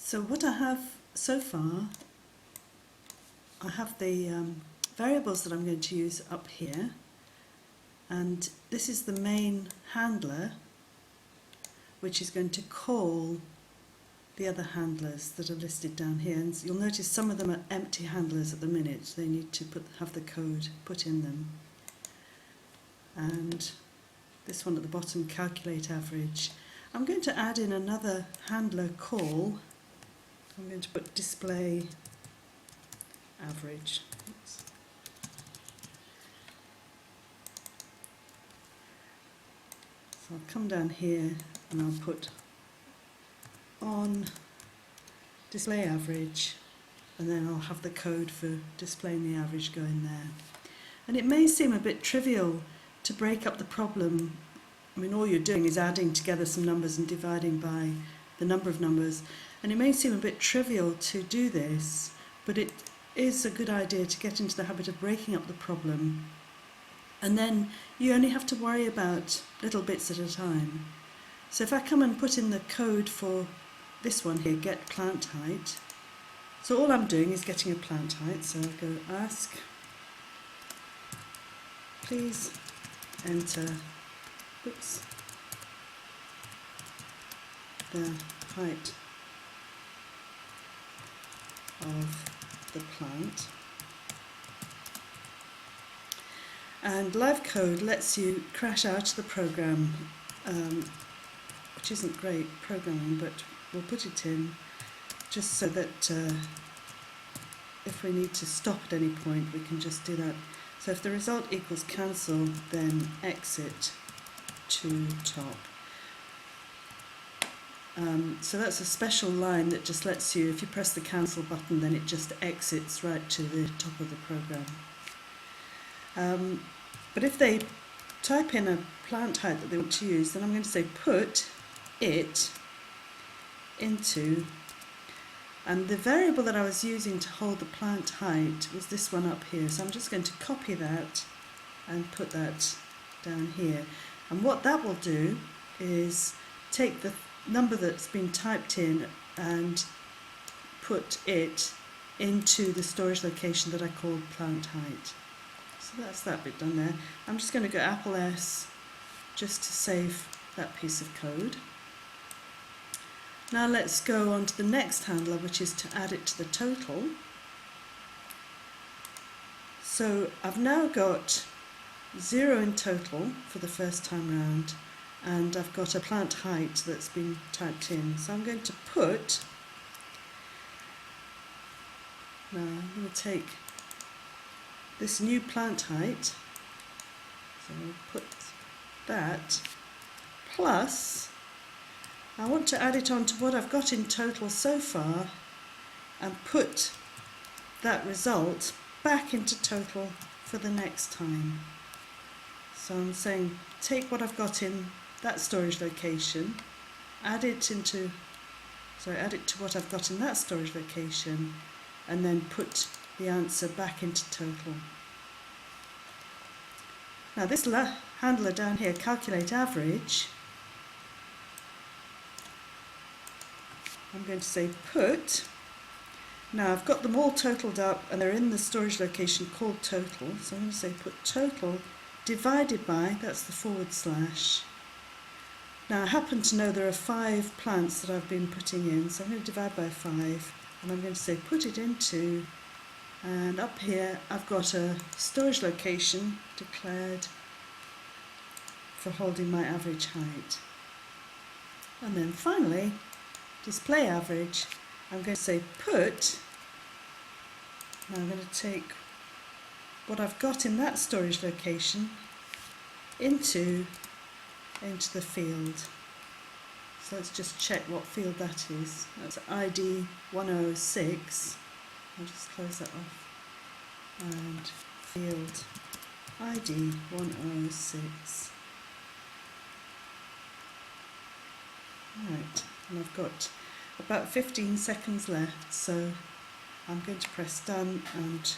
So what I have so far, I have the variables that I'm going to use up here, and this is the main handler which is going to call the other handlers that are listed down here, and you'll notice some of them are empty handlers at the minute. They need to have the code put in them. And this one at the bottom, calculate average. I'm going to add in another handler call. I'm going to put display average. Oops. So I'll come down here and I'll put on display average, and then I'll have the code for displaying the average going there. And it may seem a bit trivial to break up the problem. I mean, all you're doing is adding together some numbers and dividing by the number of numbers, and it may seem a bit trivial to do this, but it is a good idea to get into the habit of breaking up the problem, and then you only have to worry about little bits at a time. So if I come and put in the code for this one here, get plant height, so all I'm doing is getting a plant height, so I'll go ask, please enter, oops, the height of the plant. And live code lets you crash out the program, which isn't great programming, but we'll put it in just so that if we need to stop at any point, we can just do that. So if the result equals cancel, then exit to top. So that's a special line that just lets you, if you press the cancel button, then it just exits right to the top of the program. But if they type in a plant height that they want to use, then I'm going to say put it into, and the variable that I was using to hold the plant height was this one up here, so I'm just going to copy that and put that down here. And what that will do is take the number that's been typed in and put it into the storage location that I called plant height. So that's that bit done there. I'm just going to go Apple S just to save that piece of code. Now let's go on to the next handler, which is to add it to the total. So I've now got 0 in total for the first time round, and I've got a plant height that's been typed in. So I'm going to put, now I'm going to take this new plant height, so I'll put that, plus I want to add it on to what I've got in total so far and put that result back into total for the next time. So I'm saying take what I've got in that storage location, add it to what I've got in that storage location, and then put the answer back into total. Now this handler down here, calculate average, I'm going to say put, now I've got them all totaled up and they're in the storage location called total, so I'm going to say put total divided by, that's the /. Now I happen to know there are 5 plants that I've been putting in, so I'm going to divide by 5, and I'm going to say put it into, and up here I've got a storage location declared for holding my average height. And then finally, display average, I'm going to say put, now I'm going to take what I've got in that storage location into the field. So let's just check what field that is. That's ID 106. I'll just close that off. And field ID 106. Right, and I've got about 15 seconds left, so I'm going to press done and